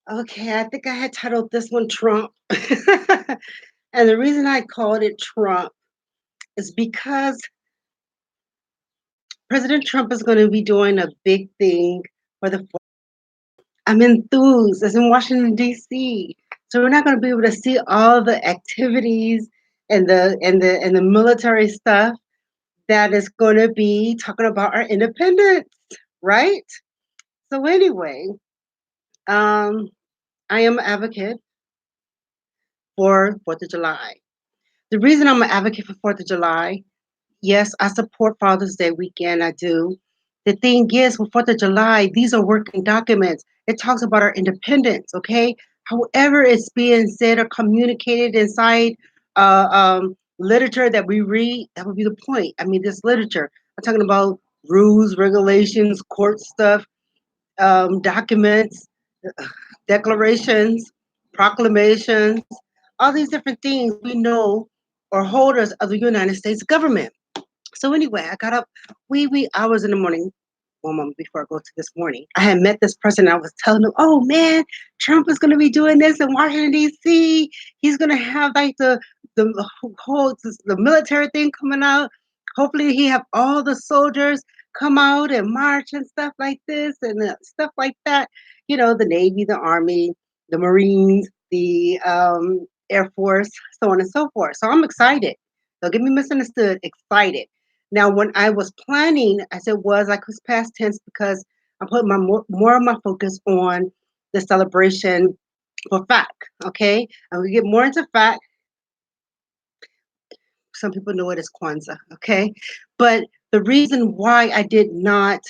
Okay, I think I had titled this one Trump. And the reason I called it Trump is because President Trump is going to be doing a big thing for the. I'm enthused. It's in Washington D.C., so we're not going to be able to see all the activities and the military stuff that is going to be talking about our independence, right? So anyway, um, I am an advocate for Fourth of July. The reason I'm an advocate for Fourth of July, yes, I support Father's Day weekend. I do. The thing is, with Fourth of July, these are working documents. It talks about our independence. Okay, however it's being said or communicated inside literature that we read, that would be the point. I mean, this literature. I'm talking about rules, regulations, court stuff, documents, declarations, proclamations, all these different things we know are holders of the United States government. So anyway, I got up wee hours in the morning. One moment before I go to this morning, I had met this person. I was telling them, "Oh man, Trump is going to be doing this in Washington D.C. He's going to have like the whole the military thing coming out. Hopefully, he have all the soldiers come out and march and stuff like this and stuff like that. You know, the Navy, the Army, the Marines, the Air Force, so on and so forth. So I'm excited. Don't get me misunderstood. Excited. Now, when I was planning, as it was, I was past tense because I put my more of my focus on the celebration for fact. Okay, and we get more into fact. Some people know it as Kwanzaa. Okay, but the reason why I did not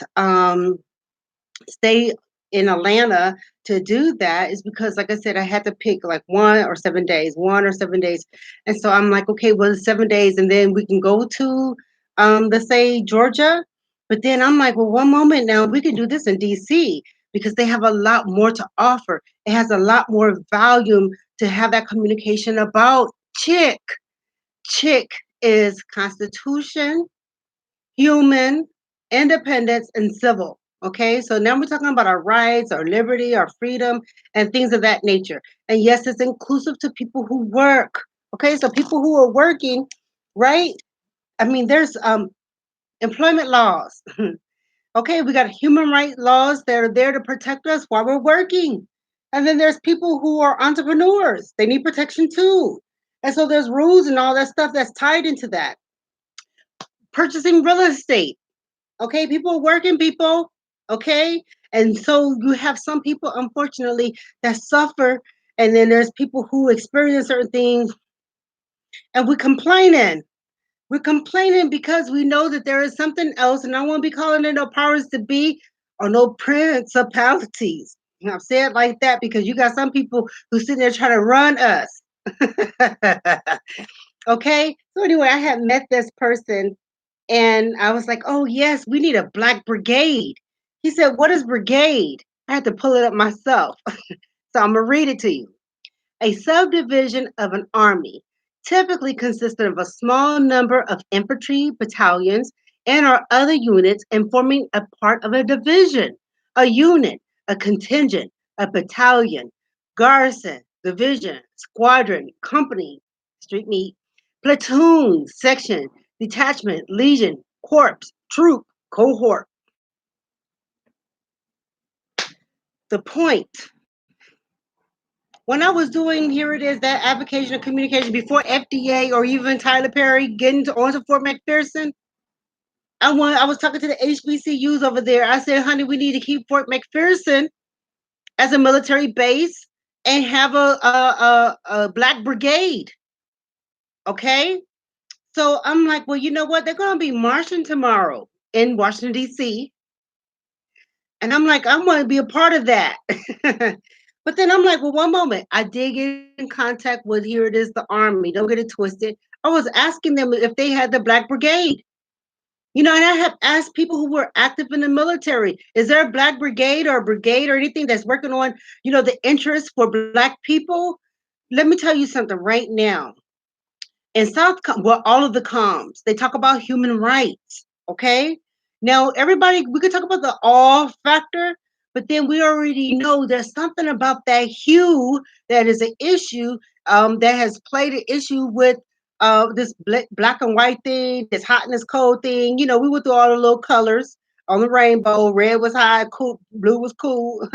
stay in Atlanta to do that is because, like I said, I had to pick like 1 or 7 days, 1 or 7 days. And so I'm like, okay, well, 7 days, and then we can go to, let's say, Georgia. But then I'm like, well, one moment now, we can do this in DC because they have a lot more to offer. It has a lot more volume to have that communication about chick. Chick is Constitution, human, independence, and civil. Okay, so now we're talking about our rights, our liberty, our freedom, and things of that nature. And yes, it's inclusive to people who work. Okay, so people who are working, right? I mean, there's employment laws. Okay, we got human rights laws that are there to protect us while we're working. And then there's people who are entrepreneurs. They need protection too. And so there's rules and all that stuff that's tied into that. Purchasing real estate. Okay, people are working people. Okay, and so you have some people, unfortunately, that suffer, and then there's people who experience certain things, and we're complaining because we know that there is something else, and I won't be calling it no powers to be or no principalities. I've said it like that because you got some people who sit there trying to run us. Okay, so anyway, I had met this person and I was like, oh, yes, we need a black brigade. He said, what is brigade? I had to pull it up myself. So I'm going to read it to you. A subdivision of an army typically consisted of a small number of infantry battalions and or other units and forming a part of a division, a unit, a contingent, a battalion, garrison, division, squadron, company, street meet, platoon, section, detachment, legion, corps, troop, cohort. The point, when I was doing, here it is, that application of communication before FDA or even Tyler Perry getting onto Fort McPherson, I was talking to the HBCUs over there. I said, honey, we need to keep Fort McPherson as a military base and have a black brigade. Okay. So I'm like, well, you know what? They're going to be marching tomorrow in Washington, D.C. And I'm like, I want to be a part of that. But then I'm like, well, one moment. I did get in contact with, here it is, the Army. Don't get it twisted. I was asking them if they had the Black Brigade. You know, and I have asked people who were active in the military, is there a Black Brigade or a brigade or anything that's working on, the interest for Black people? Let me tell you something right now. In well, all of the comms, they talk about human rights, okay? Now, everybody, we could talk about the all factor, but then we already know there's something about that hue that is an issue, that has played an issue with this black and white thing, this hot and this cold thing. You know, we went through all the little colors on the rainbow. Red was high, cool, blue was cool.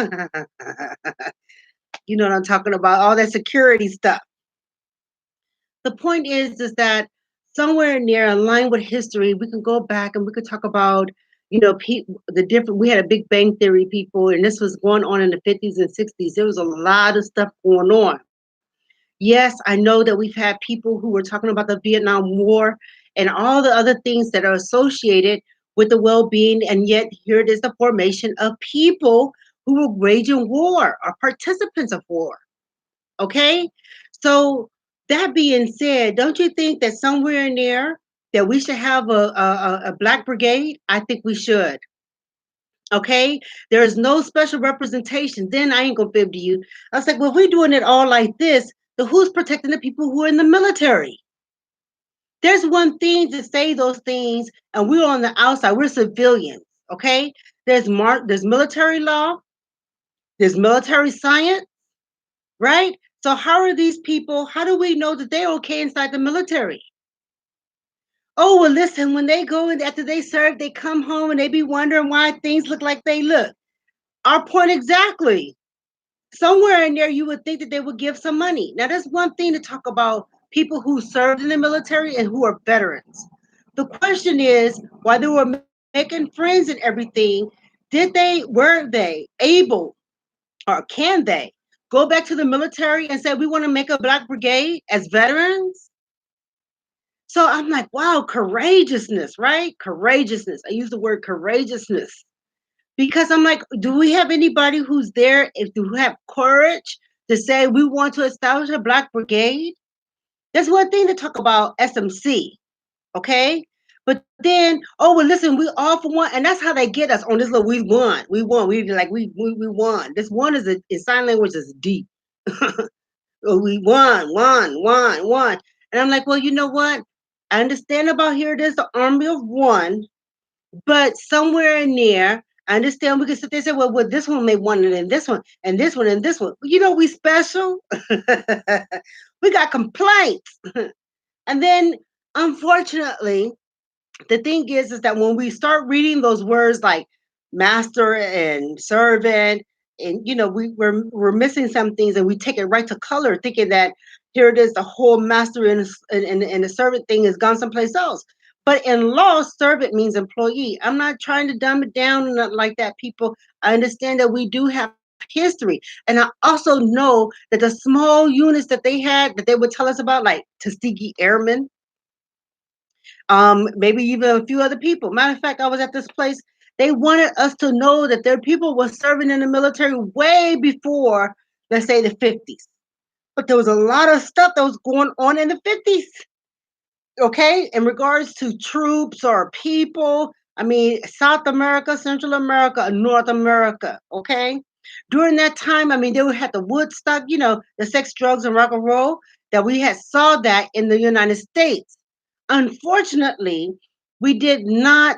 You know what I'm talking about? All that security stuff. The point is that somewhere near in line with history, we can go back and we could talk about, the different. We had a Big Bang Theory people, and this was going on in the 50s and 60s. There was a lot of stuff going on. Yes, I know that we've had people who were talking about the Vietnam War and all the other things that are associated with the well-being, and yet here it is, the formation of people who were waging war or participants of war. Okay? So that being said, don't you think that somewhere in there that we should have a black brigade? I think we should. Okay? There is no special representation. Then I ain't gonna fib to you. I was like, well, if we're doing it all like this, then who's protecting the people who are in the military? There's one thing to say those things, and we're on the outside, we're civilians. Okay? There's military law, there's military science, right? So how are these people, how do we know that they're okay inside the military? Oh, well, listen, when they go and after they serve, they come home and they be wondering why things look like they look. Our point exactly. Somewhere in there, you would think that they would give some money. Now, there's one thing to talk about people who served in the military and who are veterans. The question is, while they were making friends and everything, were they able or can they go back to the military and say, we want to make a black brigade as veterans? So I'm like, wow, courageousness, right? Courageousness. I use the word courageousness because I'm like, do we have anybody who's there, if who have courage to say we want to establish a black brigade? That's one thing to talk about SMC, okay? But then, oh well, listen, we all for one, and that's how they get us on this little. We like we won. This one is in sign language is deep. Oh, we won. And I'm like, well, you know what? I understand about here it is the army of one, but somewhere in there, I understand we can sit there and say, well, this one may want it, and this one, and this one, and this one. You know, we special. We got complaints. And then, unfortunately, the thing is that when we start reading those words like master and servant, and we're missing some things, and we take it right to color, thinking that here it is, the whole master and the servant thing has gone someplace else. But in law, servant means employee. I'm not trying to dumb it down or nothing like that, people. I understand that we do have history, and I also know that the small units that they had, that they would tell us about, like Tuskegee Airmen, maybe even a few other people. Matter of fact, I was at this place. They wanted us to know that their people were serving in the military way before, let's say, the 50s. But there was a lot of stuff that was going on in the 50s, okay, in regards to troops or people. I mean, South America, Central America, and North America, okay? During that time, I mean, they had the Woodstock, the sex, drugs, and rock and roll, that we had saw that in the United States. Unfortunately, we did not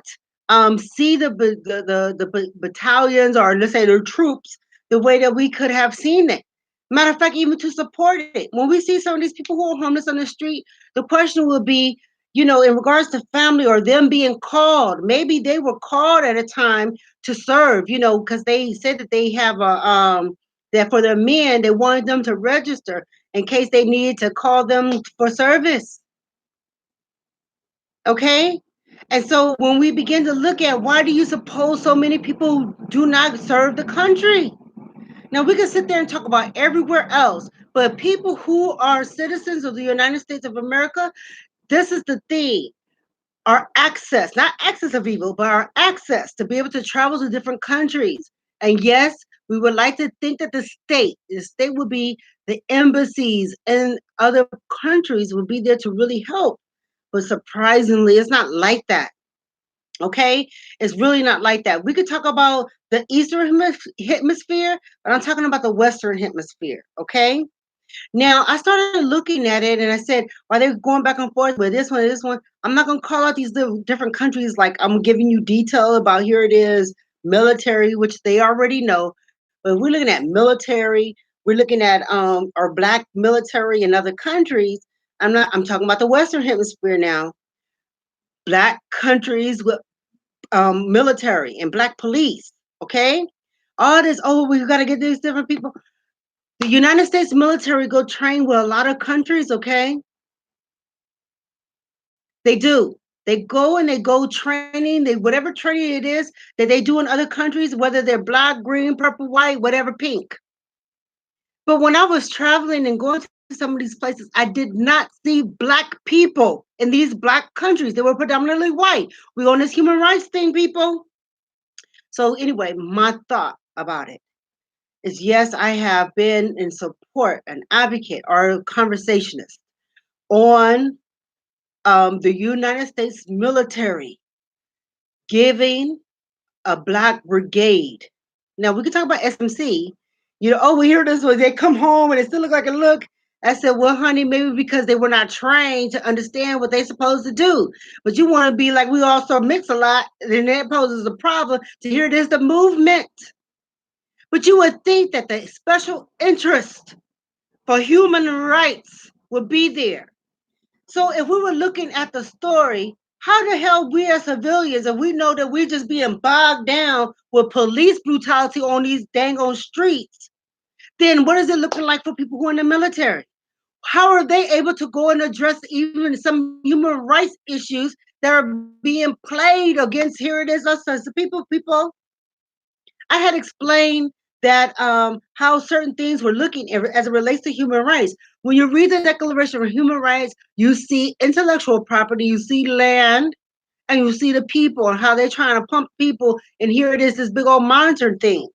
see the battalions, or let's say the troops, the way that we could have seen it. Matter of fact, even to support it. When we see some of these people who are homeless on the street, the question will be, in regards to family or them being called. Maybe they were called at a time to serve, because they said that they have that for their men, they wanted them to register in case they needed to call them for service. Okay? And so when we begin to look at, why do you suppose so many people do not serve the country? Now we can sit there and talk about everywhere else, but people who are citizens of the United States of America, this is the thing. Our access, not access of evil, but our access to be able to travel to different countries. And yes, we would like to think that the state would be, the embassies in other countries would be there to really help. But surprisingly, it's not like that. Okay? It's really not like that. We could talk about the Eastern hemisphere, but I'm talking about the Western hemisphere. Okay? Now I started looking at it and I said, are they going back and forth with this one and this one? I'm not gonna call out these different countries like I'm giving you detail about here it is, military, which they already know. But we're looking at military, we're looking at our black military in other countries. I'm talking about the Western Hemisphere now. Black countries with military and black police. Okay, all this. Oh, we got to get these different people. The United States military go train with a lot of countries. Okay, they do. They go and they go training. They whatever training it is that they do in other countries, whether they're black, green, purple, white, whatever, pink. But when I was traveling and going to some of these places, I did not see black people in these black countries. They were predominantly white. We on this human rights thing, people. So anyway, my thought about it is yes, I have been in support, an advocate, or a conversationist on the United States military giving a black brigade. Now we can talk about SMC. Oh, we hear this one. They come home and it still look like a look. I said, well, honey, maybe because they were not trained to understand what they're supposed to do. But you want to be like we also mix a lot, then that poses a problem. To hear this, the movement. But you would think that the special interest for human rights would be there. So if we were looking at the story, how the hell we as civilians, and we know that we're just being bogged down with police brutality on these dang on streets, then what is it looking like for people who are in the military? How are they able to go and address even some human rights issues that are being played against? Here it is, us as the people. I had explained that how certain things were looking as it relates to human rights. When you read the Declaration of Human Rights, you see intellectual property, you see land, and you see the people and how they're trying to pump people. And here it is, this big old monitor thing.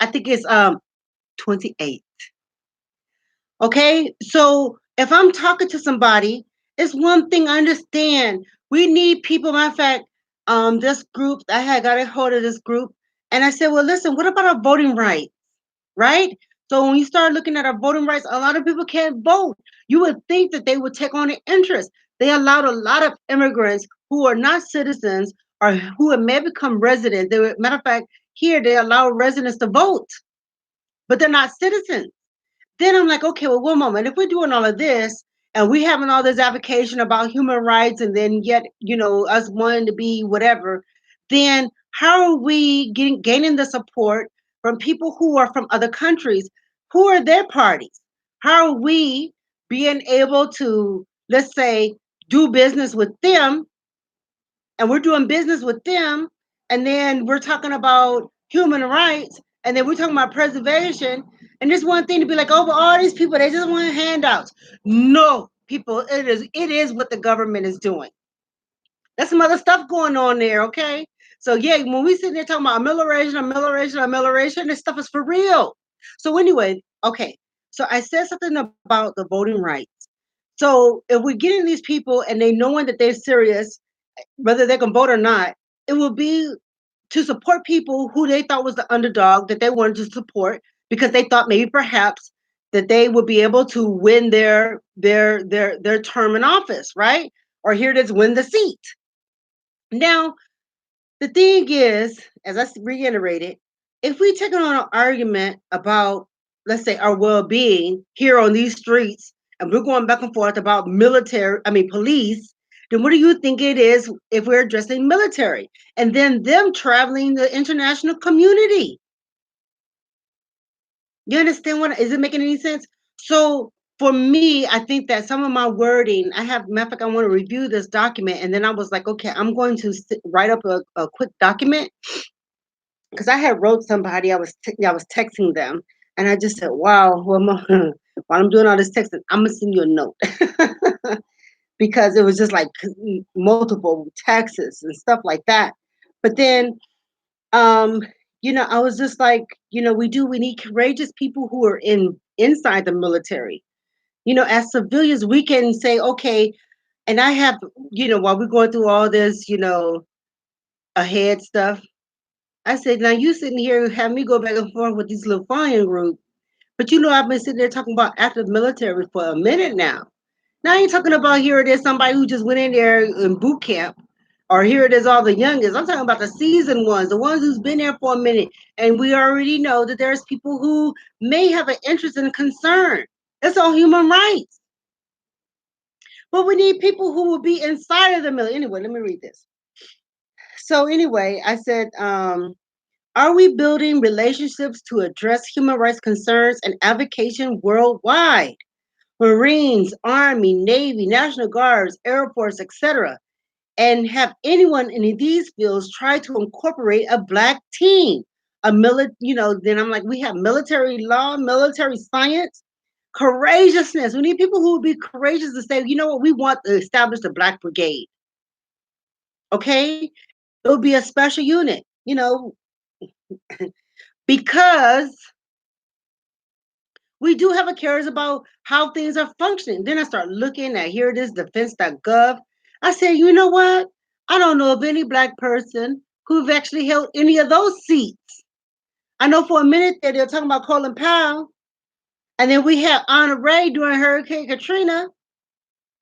I think it's 28. Okay, so if I'm talking to somebody, it's one thing I understand. We need people. Matter of fact, this group I had got a hold of this group, and I said, well, listen, what about our voting rights? Right? So when you start looking at our voting rights, a lot of people can't vote. You would think that they would take on an interest. They allowed a lot of immigrants who are not citizens or who may become residents. Matter of fact, here they allow residents to vote, but they're not citizens. Then I'm like, okay, well, one moment. If we're doing all of this and we having all this advocacy about human rights, and then yet, us wanting to be whatever, then how are we gaining the support from people who are from other countries? Who are their parties? How are we being able to, let's say, do business with them, and we're doing business with them, and then we're talking about human rights, and then we're talking about preservation, and this one thing to be like, oh, but all these people, they just want handouts. No, people, it is what the government is doing. There's some other stuff going on there, okay? So yeah, when we sit there talking about amelioration, this stuff is for real. So anyway, okay. So I said something about the voting rights. So if we're getting these people and they knowing that they're serious, whether they can vote or not, it will be to support people who they thought was the underdog that they wanted to support because they thought maybe perhaps that they would be able to win their term in office, right? Or here it is, win the seat. Now, the thing is, as I reiterated, if we take on an argument about, let's say, our well-being here on these streets, and we're going back and forth about police, then what do you think it is if we're addressing military and then them traveling the international community? You understand what is it making any sense? So for me, I think that some of my wording, matter of fact, I want to review this document, and then I was like, okay, I'm going to write up a quick document because I had wrote somebody, I was texting them, and I just said, "Wow, well, while I'm doing all this texting, I'm gonna send you a note," because it was just like multiple texts and stuff like that. But then, um, I was just like, we need courageous people who are inside the military. As civilians, we can say, okay, and I have, while we're going through all this, ahead stuff. I said, now you sitting here have me go back and forth with this little flying group. But you know, I've been sitting there talking about active military for a minute now. Now I ain't talking about here it is somebody who just went in there in boot camp, or here it is all the youngest. I'm talking about the seasoned ones, the ones who's been there for a minute, and we already know that there's people who may have an interest and concern. It's on human rights, but we need people who will be inside of the military. Anyway, let me read this. So anyway, I said, are we building relationships to address human rights concerns and advocacy worldwide? Marines, Army, Navy, National Guards, Air Force, etc. And have anyone in these fields try to incorporate a black team? Then I'm like, we have military law, military science, courageousness. We need people who will be courageous to say, you know what, we want to establish the Black Brigade. Okay? It will be a special unit, because we do have a cares about how things are functioning. Then I start looking at here it is defense.gov. I said, you know what? I don't know of any black person who've actually held any of those seats. I know for a minute there they were talking about Colin Powell, and then we had Anna Ray during Hurricane Katrina,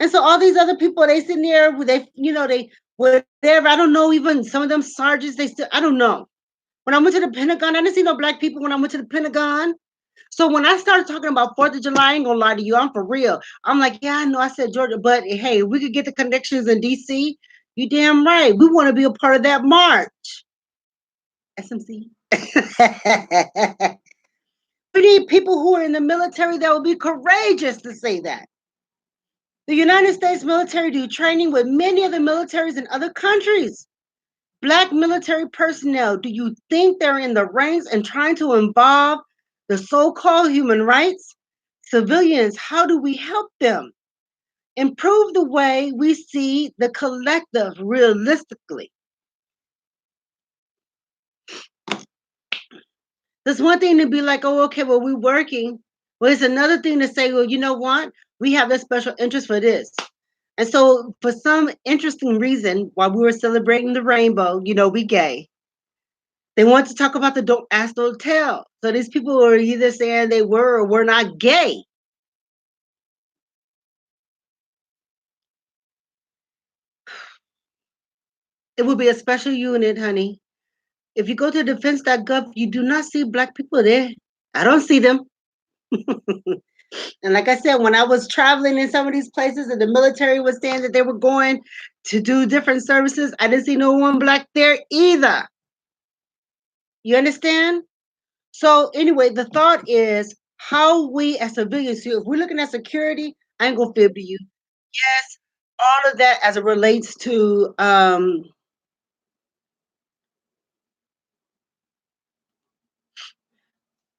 and so all these other people they sitting there with they whatever. I don't know, even some of them sergeants they still I don't know. When I went to the Pentagon, I didn't see no black people when I went to the Pentagon. So when I started talking about 4th of July, I ain't gonna lie to you, I'm for real. I'm like, yeah, I know I said Georgia, but hey, we could get the connections in DC. You damn right. We want to be a part of that march. SMC. We need people who are in the military that will be courageous to say that. The United States military do training with many of the militaries in other countries. Black military personnel, do you think they're in the ranks and trying to involve the so-called human rights? Civilians, how do we help them? Improve the way we see the collective realistically. There's one thing to be like, oh, okay, well, we're working. Well, it's another thing to say, well, you know what? We have a special interest for this. And so, for some interesting reason, while we were celebrating the rainbow, we gay. They want to talk about the don't ask, don't tell. So these people are either saying they were or were not gay. It will be a special unit, honey. If you go to defense.gov, you do not see black people there. I don't see them. And like I said, when I was traveling in some of these places and the military was saying that they were going to do different services, I didn't see no one black there either. You understand? So anyway, the thought is how we as civilians, if we're looking at security, I ain't gonna fib to you. Yes, all of that as it relates to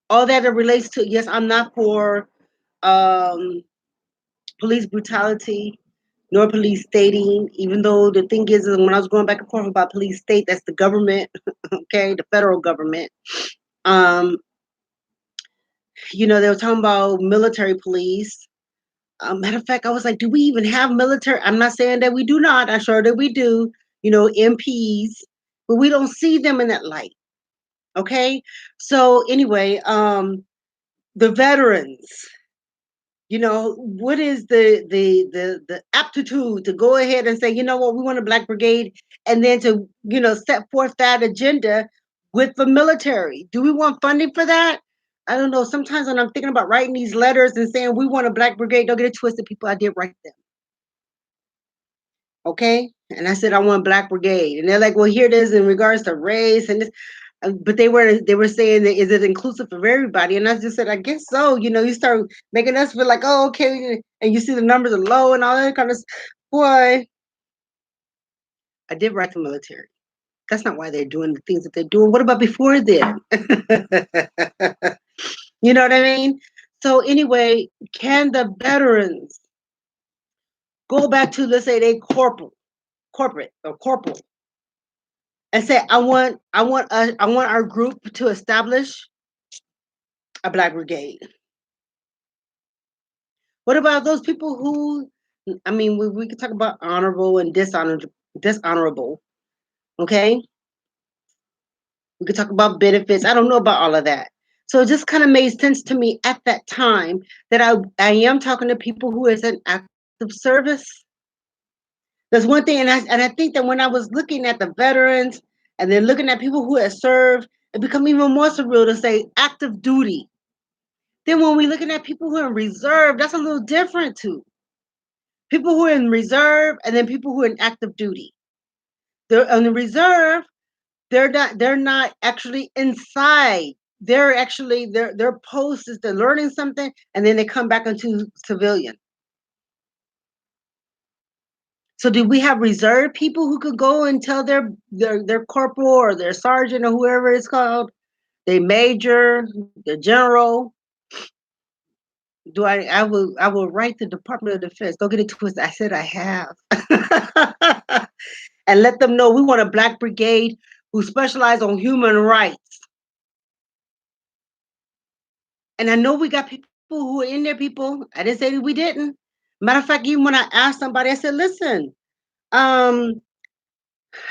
all that it relates to. Yes, I'm not for um police brutality nor police stating, even though the thing is when I was going back and forth about police state, that's the government, okay, the federal government. Um, they were talking about military police. Matter of fact, I was like, do we even have military? I'm not saying that we do not. I'm sure that we do, MPs, but we don't see them in that light. Okay. So anyway, the veterans, what is the aptitude to go ahead and say, you know what, we want a Black Brigade, and then to set forth that agenda with the military? Do we want funding for that? I don't know. Sometimes when I'm thinking about writing these letters and saying we want a Black Brigade, don't get it twisted, people. I did write them. Okay, and I said I want Black Brigade, and they're like, well, here it is in regards to race and this. But they were saying that is it inclusive of everybody, and I just said I guess so. You start making us feel like, oh, okay, and you see the numbers are low and all that kind of. Boy, I did write the military. That's not why they're doing the things that they're doing. What about before then? You know what I mean? So anyway, can the veterans go back to, let's say, they corporate or corporal, and say, I want our group to establish a Black Brigade? What about those people who, I mean, we could talk about honorable and dishonorable. Okay, we could talk about benefits. I don't know about all of that, So it just kind of made sense to me at that time that I am talking to people who is in active service. There's one thing, and I think that when I was looking at the veterans and then looking at people who had served, it become even more surreal to say active duty. Then when we're looking at people who are in reserve, that's a little different too. People who are in reserve and then people who are in active duty. They're on the reserve, they're not actually inside. They're actually their post is they're learning something and then they come back into civilian. So do we have reserve people who could go and tell their corporal or their sergeant or whoever it's called, they major, the general? Do I will write the Department of Defense. Don't get it twisted. I said I have. And let them know we want a black brigade who specialize on human rights. And I know we got people who are in there, people. I didn't say that we didn't. Matter of fact, even when I asked somebody, I said, listen, um,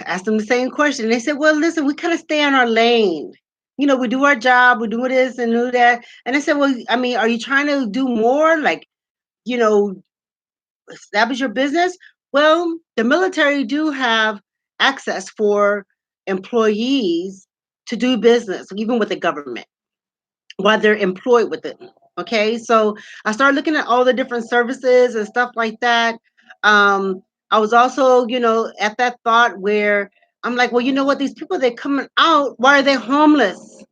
asked them the same question. They said, well, listen, we kind of stay in our lane. We do our job, we do this and do that. And I said, well, I mean, are you trying to do more? Like, you know, establish your business? Well, the military do have access for employees to do business, even with the government, while they're employed with it. Okay, so I started looking at all the different services and stuff like that. I was also, at that thought where I'm like, well, you know what? These people that coming out, why are they homeless?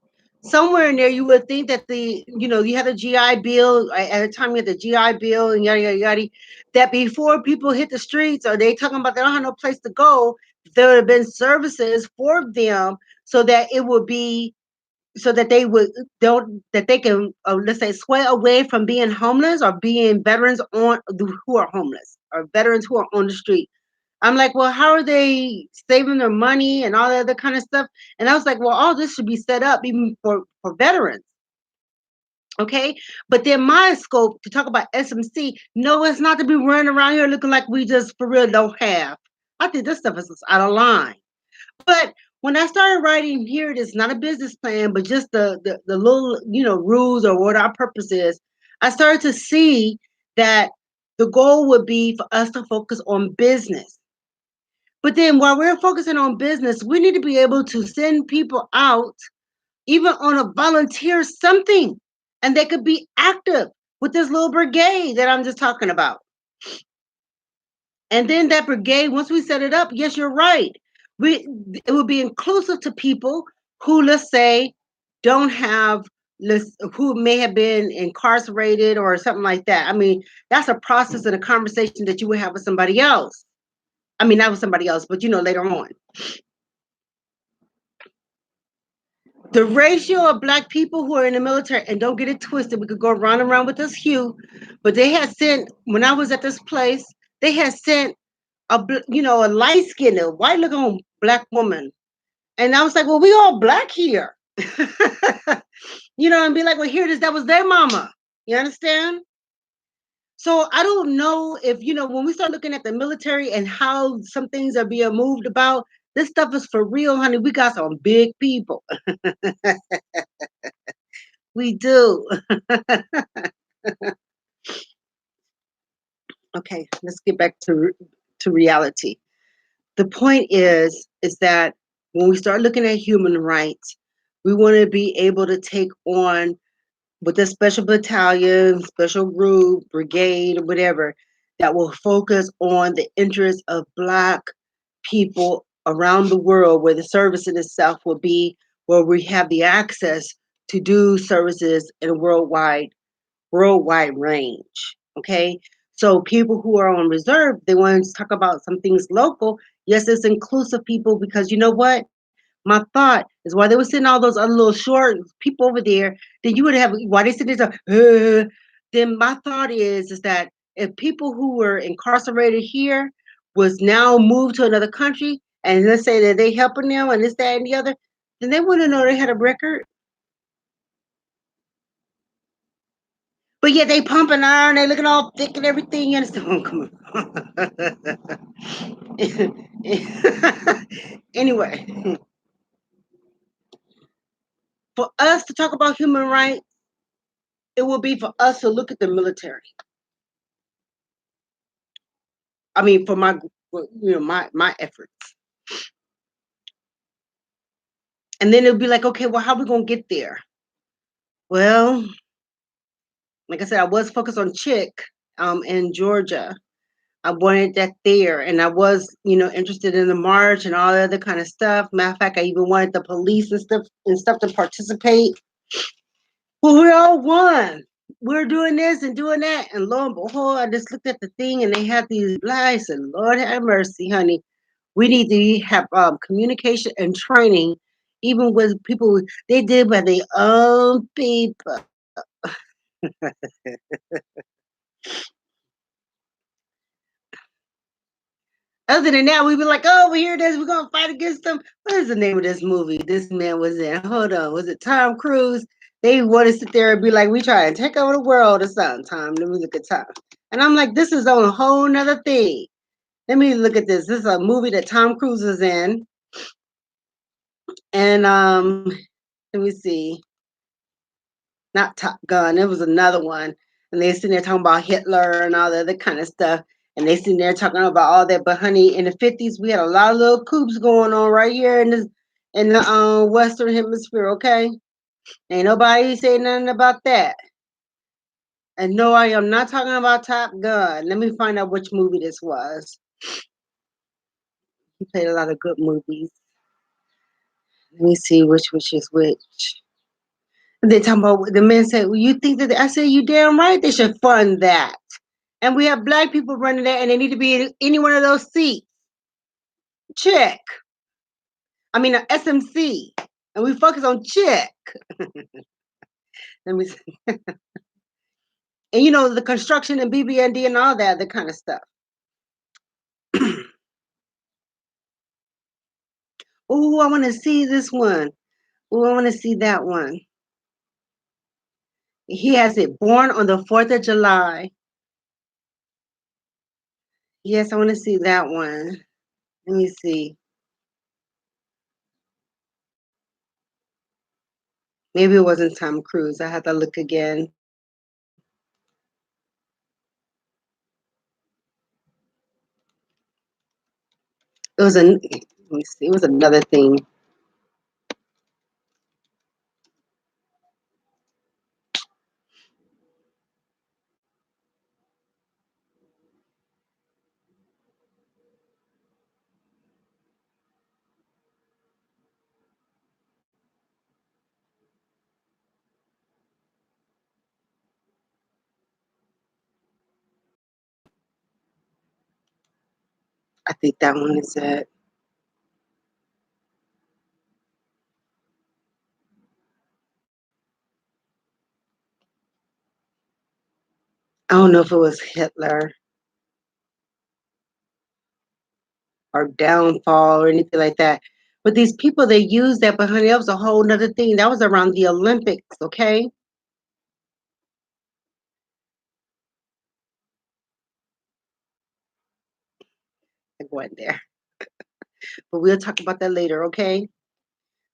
Somewhere in there, you would think that you had a GI Bill at the time. You had the GI Bill and yada yada yada. That before people hit the streets or they talking about they don't have no place to go, there would have been services for them so that it would be so that they would don't that they can let's say sway away from being homeless or being veterans on who are homeless or veterans who are on the street. I'm like, well, how are they saving their money and all that other kind of stuff? And I was like, well, all this should be set up even for veterans. Okay. But then my scope to talk about SMC, no, it's not to be running around here looking like we just for real don't have. I think this stuff is out of line. But when I started writing here, it is not a business plan, but just the little, rules or what our purpose is. I started to see that the goal would be for us to focus on business. But then while we're focusing on business, we need to be able to send people out, even on a volunteer something, and they could be active with this little brigade that I'm just talking about. And then that brigade, once we set it up, yes, you're right. We It would be inclusive to people who, let's say, don't have who may have been incarcerated or something like that. I mean, that's a process and a conversation that you would have with somebody else. I mean, not with somebody else, but later on. The ratio of black people who are in the military, and don't get it twisted, we could go around with this hue, but they had sent when I was at this place, they had sent a light skinned, a white looking black woman. And I was like, well, we all black here. And be like, well, here it is. That was their mama. You understand? So I don't know if, when we start looking at the military and how some things are being moved about, this stuff is for real, honey. We got some big people. We do. Okay, let's get back to reality. The point is that when we start looking at human rights, we want to be able to take on with a special battalion, special group, brigade, or whatever that will focus on the interests of Black people around the world, where the service in itself will be where we have the access to do services in a worldwide range. Okay. So people who are on reserve, they want to talk about some things local. Yes, it's inclusive people because you know what? My thought is while they were sitting all those other little short people over there, then you would have why they sit there. Then my thought is that if people who were incarcerated here was now moved to another country, and let's say that they helping them and this, that, and the other, then they wouldn't know they had a record. But yet they pumping iron, they looking all thick and everything. You understand? Oh, come on. Anyway, For us to talk about human rights, it will be for us to look at the military. I mean, for my efforts, and then it'll be like, okay, well, how are we gonna get there? Well, like I said, I was focused on Chick, in Georgia. I wanted that there, and I was, interested in the march and all the other kind of stuff. Matter of fact, I even wanted the police and stuff to participate. Well, we all won. We're doing this and doing that, and lo and behold, I just looked at the thing, and they had these lights, and Lord have mercy, honey. We need to have communication and training, even with people they did by their own people. Other than that, we be like, oh, we hear this, we're gonna fight against them. What is the name of this movie this man was in? Hold on, was it Tom Cruise? They want to sit there and be like, we try and take over the world or something. Time, let me look at time. And I'm like, this is on a whole nother thing. Let me look at this. This is a movie that Tom Cruise is in. And let me see. Not Top Gun. It was another one. And they sitting there talking about Hitler and all the other kind of stuff. And they sitting there talking about all that. But honey, in the 50s, we had a lot of little coups going on right here in the Western Hemisphere. Okay, ain't nobody saying nothing about that. And no, I am not talking about Top Gun. Let me find out which movie this was. He played a lot of good movies. Let me see which is which. They talking about the men said, well, you think that I said you damn right they should fund that. And we have black people running that and they need to be in any one of those seats. Check. I mean SMC. And we focus on check. Let me see. And the construction and BB&D and all that, the kind of stuff. Oh, I want to see this one. Oh, I want to see that one. He has it born on the 4th of July. Yes, I want to see that one. Let me see. Maybe it wasn't Tom Cruise. I have to look again. Let me see, it was another thing. I think that one is it. I don't know if it was Hitler or downfall or anything like that. But these people, they use that, but honey, that was a whole nother thing. That was around the Olympics, okay? I went there. But we'll talk about that later, okay?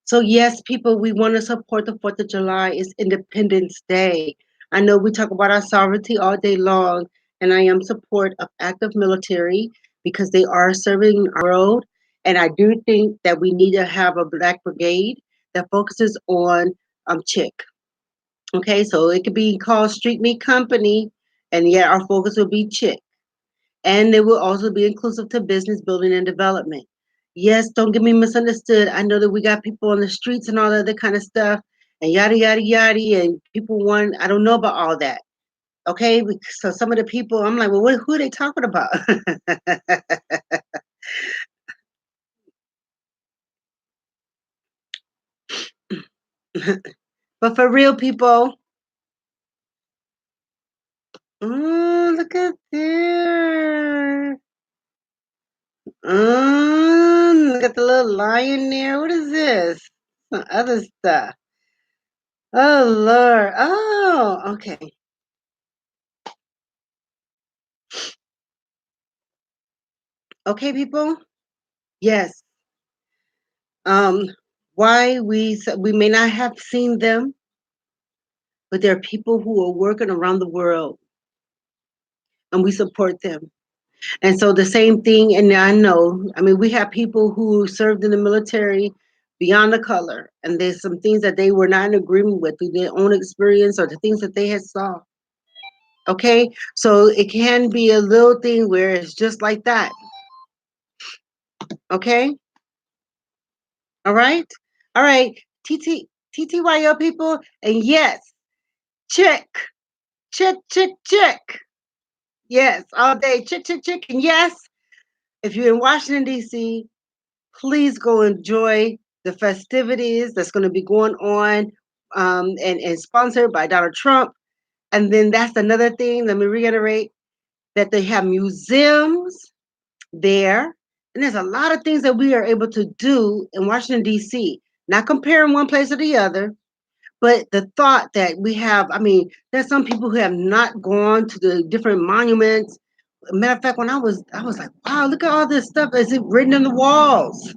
So yes, people, we want to support the 4th of July. It's Independence Day. I know we talk about our sovereignty all day long, and I am support of active military because they are serving our world. And I do think that we need to have a black brigade that focuses on chick. Okay, so it could be called Street Meat Company, and yet our focus will be chick. And it will also be inclusive to business building and development. Yes, don't get me misunderstood. I know that we got people on the streets and all that other kind of stuff, and yada yada yada, and people want. I don't know about all that. Okay, so some of the people, I'm like, well, who are they talking about? But for real people, look at there. Look at the little lion there. What is this? Some other stuff. Oh Lord. Oh, okay. Okay, people. Yes. Um, Why we may not have seen them, but there are people who are working around the world, and we support them. And so the same thing, and I know, I mean, we have people who served in the military beyond the color, and there's some things that they were not in agreement with through their own experience or the things that they had saw. Okay, so it can be a little thing where it's just like that. Okay, all right, all right, TTYO people, and yes, check, check, check, check. Yes, all day, check, check, check, and yes, if you're in Washington D.C., please go enjoy the festivities that's going to be going on, and sponsored by Donald Trump. And then that's another thing. Let me reiterate that they have museums there. And there's a lot of things that we are able to do in Washington, D.C., not comparing one place to the other, but the thought that we have, I mean, there's some people who have not gone to the different monuments. Matter of fact, when I was like, wow, look at all this stuff. Is it written in the walls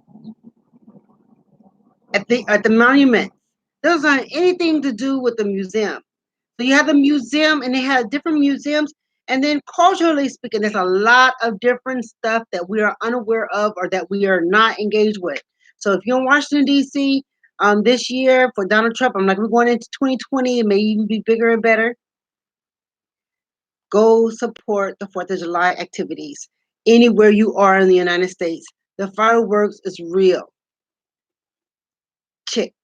at the monument? Those aren't anything to do with the museum. So you have the museum, and they have different museums. And then culturally speaking, there's a lot of different stuff that we are unaware of or that we are not engaged with. So if you're in Washington, D.C., this year for Donald Trump, I'm like, we're going into 2020, it may even be bigger and better. Go support the 4th of July activities anywhere you are in the United States. The fireworks is real. Chick.